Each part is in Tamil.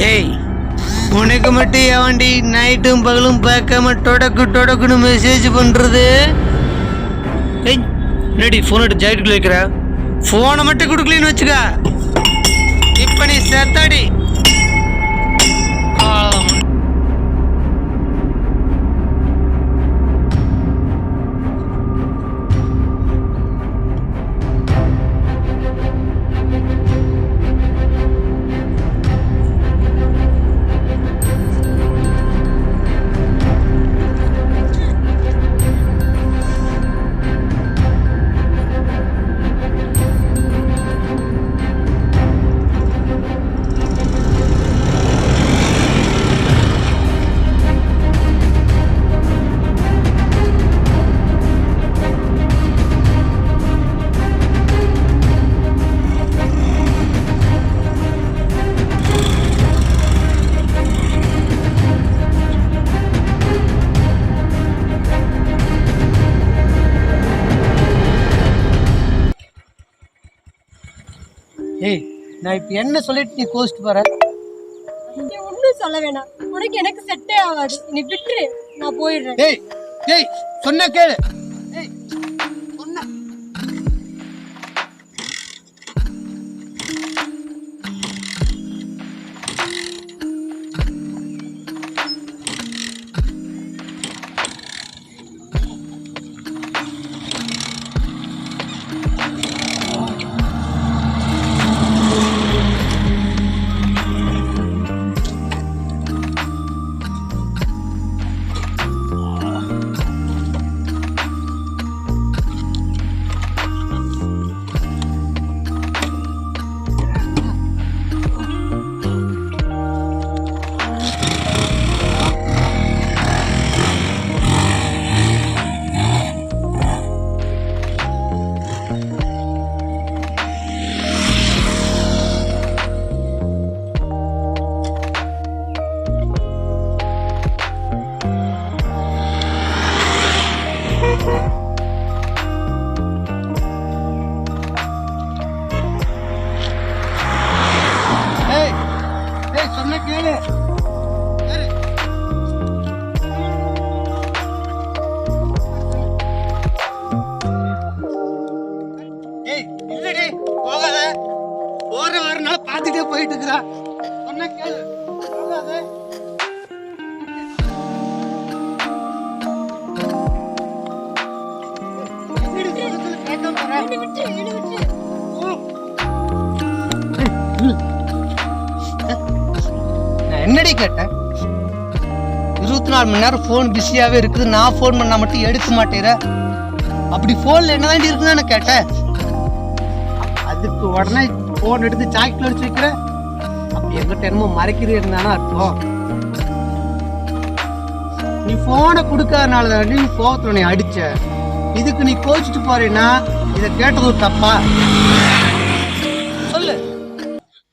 ஏய், உனக்கு மட்டும் ஏவாண்டி நைட்டும் பகலும் பார்க்காம டொடக்குன்னு மெசேஜ் பண்றது? ஏய், என்னடி ஃபோன் எடுத்து ஜாக்கெட்டுக்குள்ள வைக்கிற? ஃபோனை மட்டும் கொடுக்கலன்னு வச்சுக்க, இப்ப நீ செத்தாடி. ஏய், நான் இப்ப என்ன சொல்லிட்டு நீ கோஸ்ட் போற? ஒன்னும் சொல்ல வேணாம், உனக்கு எனக்கு செட்டே ஆகாது, நீ விட்டுரு, நான் போயிடுறேன். ஏய் ஏய், சொன்னா கேளு. ஏய், சொன்னா கேளு. ஏய், இல்லடி, போகாத. போற வரனால பாத்துட்டே போயிட்டு இருக்கிறா. சொன்னா கேளு, போகாத. என்னடி கேட்டேன்? 24 மணி நேரம் ஃபோன் பிஸியாவே இருக்குது, நான் ஃபோன் பண்ணா மட்டும் எடுக்க மாட்டேற. அப்படி ஃபோன்ல என்னதான் இருக்குன்னு கேட்டேன். அதுக்கு உடனே ஃபோன் எடுத்து ஜாக்கெட்ல வச்சு வைக்கிற. அப்படி எங்கிட்ட என்னமோ மறைக்கிறது இருந்தானா அர்த்தம். நீ போனை கொடுக்காதனால தான் நீ கோவத்துல நீ அடிச்ச. இதுக்கு நீ கோச்சிட்டு போறேன்னா இதை கேட்டது தப்பா? சொல்லு.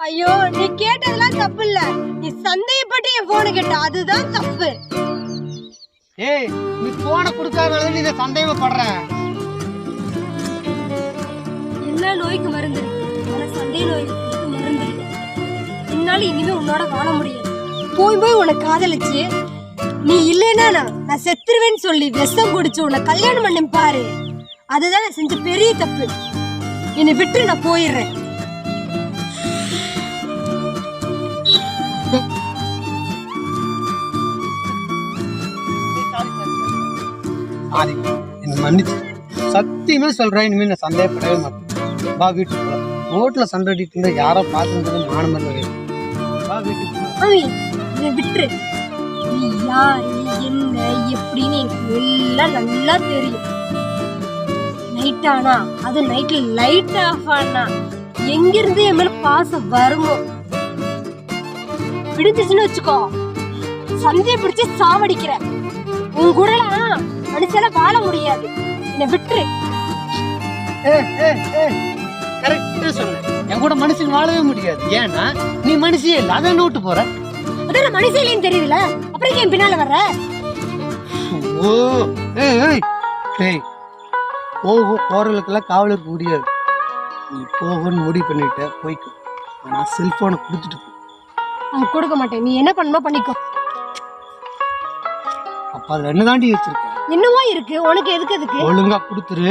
ஐயோ, நீ கேட்டதெல்லாம் தப்பு இல்ல, நீ சந்தேகப்பட்டு என் போனை கேட்ட, அதுதான் தப்பு. ஏய், நீ போனை கொடுக்காதனால நீ இதை சந்தேகப்படுற. எல்லா நோய்க்கு மருந்து, ஆனா சந்தேக நோய்க்கு மருந்து இல்லை. என்னால இனிமே உன்னோட வாழ முடியாது. போய் போய் உன்னை காதலிச்சு நீ இல்லைன்னா நான் செத்துருவேன்னு சொல்லி விஷம் குடிச்சு உன்னை கல்யாணம் பண்ணி பாரு. அதுதான் நான் செஞ்ச பெரிய தப்பு. என்னை விட்டு நான் போயிடுறேன். மன்னிச்சு சத்தியமே சொல்றேன், இனிமேல் நான் சந்தேகப்படவே மாட்டேன். வா வீட்டுக்கு போலாம். ரோட்ல சண்டைட்டு இருந்தா யாரோ பார்த்துட்டு மானமல்ல. வா வீட்டுக்கு போலாம். விட்டுரு. நீ யாரு என்ன எப்படின்னு எனக்கு எல்லாம் நல்லா தெரியும். நைட் ஆனா, அது நைட்ல லைட் ஆஃப் ஆனா எங்கிருந்து என் மேல பாசம் வருமோ பிடிச்சிச்சுன்னு வச்சுக்கோ, சந்தைய பிடிச்சு சாவடிக்கிற. உன் கூட மனுஷால வாழ முடியாது. என்னை விட்டுரு. கரெக்டா சொன்ன. என் கூட மனுஷன் வாழவே முடியாது. ஏன்னா நீ மனுஷியே இல்ல, அதான் நோட்டு போற. அதான் மனுஷன் இல்லைன்னு தெரியுதுல, அப்புறம் என் பின்னால வர்ற. ஓ, ஏய், போறவங்களுக்கெல்லாம் காவலுக்கு முடியாது. நீ போகணும்னு முடிவு பண்ணிட்ட, போய்க்கு. ஆனா செல்போனை கொடுத்துட்டு போ. நான் கொடுக்க மாட்டேன். நீ என்ன பண்ணுமோ பண்ணிக்கோ. அப்ப அதுல என்ன தாண்டி வச்சிருக்க? என்னவோ இருக்கு, உனக்கு எதுக்கு? ஒழுங்கா கொடுத்துரு.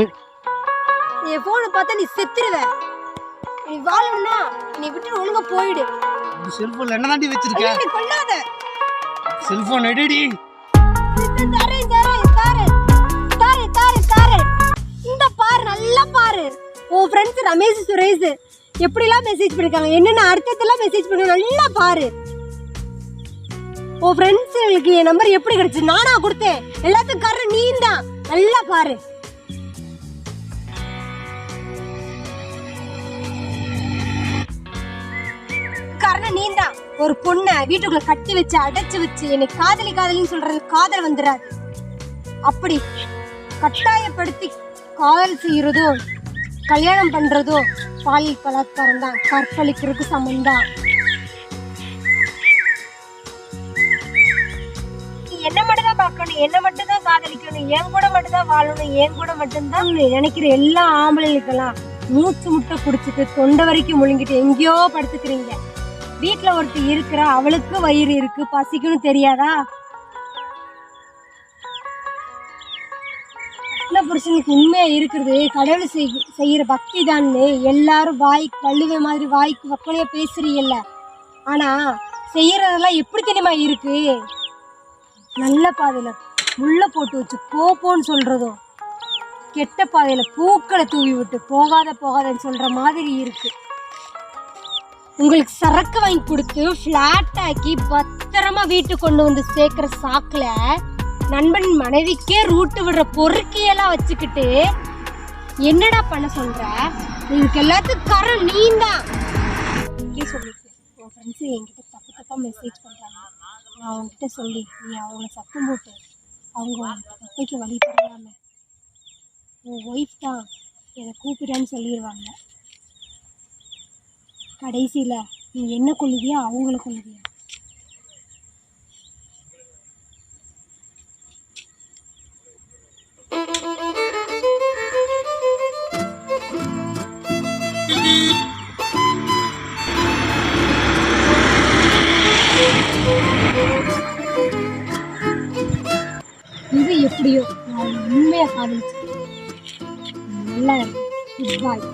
என் போனை பார்த்தா நீ செத்துருவ. நீ வாழணும்னா நீ விட்டு ஒழுங்கா போயிடு. செல்போன்ல என்ன தாண்டி வச்சிருக்க? நீ கொள்ளாத. செல்போன் எடுடி. இந்த பாரு, நல்லா பாரு. உன் ஃப்ரெண்ட்ஸ் ரமேஷ் சுரேஷ் எப்படிலாம் மெசேஜ் பண்ணிருக்காங்க, என்னென்ன அர்த்தத்தெல்லாம் மெசேஜ் பண்ணிருக்காங்க, நல்லா பாரு. உன் ஃப்ரெண்ட்ஸுங்களுக்கு என் நம்பர் எப்படி கிடைச்சு? நானா கொடுத்தேன். எல்லாத்துக்கும் காரணம் நீ தான். நல்லா பாரு. காரணம் நீ தான். ஒரு பொண்ணை வீட்டுக்குள்ள கட்டி வச்சு அடைச்சு வச்சு என்னை காதலின்னு சொல்றது காதல் வந்துடாது. அப்படி கட்டாயப்படுத்தி காதல் செய்யறதோ கல்யாணம் பண்றதோ பாலியல் பலாத்காரம் தான், கற்பழிக்கிறதுக்கு சமம் தான். என்ன மட்டும் தான் பார்க்கணும், என்ன மட்டும் தான் காதலிக்கணும், என் கூட மட்டும் தான் வாழணும், என் கூட மட்டும்தான் நினைக்கிற எல்லா ஆம்பளைகளுக்கெல்லாம் மூச்சு முட்டை குடிச்சிட்டு தொண்டை வரைக்கும் முழுங்கிட்டு எங்கேயோ படுத்துக்கிறீங்க. வீட்டுல ஒருத்தி இருக்கிற, அவளுக்கு வயிறு இருக்கு, பசிக்குன்னு தெரியாதா? புருஷனுக்கு உண்மையா இருக்கிறது கடவுள் செய்யற பக்தி தான். எல்லாரும் வாய்க்கு கழுவே மாதிரி வாய்க்கு வக்கனையா பேசுறீங்கல்ல, ஆனா செய்யறதெல்லாம் எப்படி தெரியுமா இருக்கு? நல்ல பாதையில முள்ள போட்டு வச்சு போன்னு சொல்றதும், கெட்ட பாதையில பூக்களை தூவி விட்டு போகாதன்னு சொல்ற மாதிரி இருக்கு. உங்களுக்கு சரக்கு வாங்கி கொடுத்து ஃபிளாட் ஆக்கி பத்திரமா வீட்டுக்கு கொண்டு வந்து சேர்க்கிற சாக்குல நண்பன் மனைவிக்கே ரூட்டு விடுற பொறுக்கியெல்லாம் வச்சுக்கிட்டு என்னடா பண்ண சொல்ற? இதுக்கு எல்லாத்துக்கும் காரணம் நீ தான். சொல்லிட்டு உன் ஃப்ரெண்ட்ஸு என்கிட்ட தப்பா மெசேஜ் பண்றாங்க. நான் அவங்ககிட்ட சொல்லி நீ அவங்கள சத்தம் போட்டு அவங்க தப்பைக்கு வழி தராம உன் ஒய்ஃப் தான் என்னை கூப்பிடான்னு சொல்லிடுவாங்க. கடைசியில நீ என்ன கொள்ளுவியா அவங்கள கொள்ளுவியா? இது எப்படியோ நான் உண்மையா காதலிச்சு நல்லா. குட் பாய்.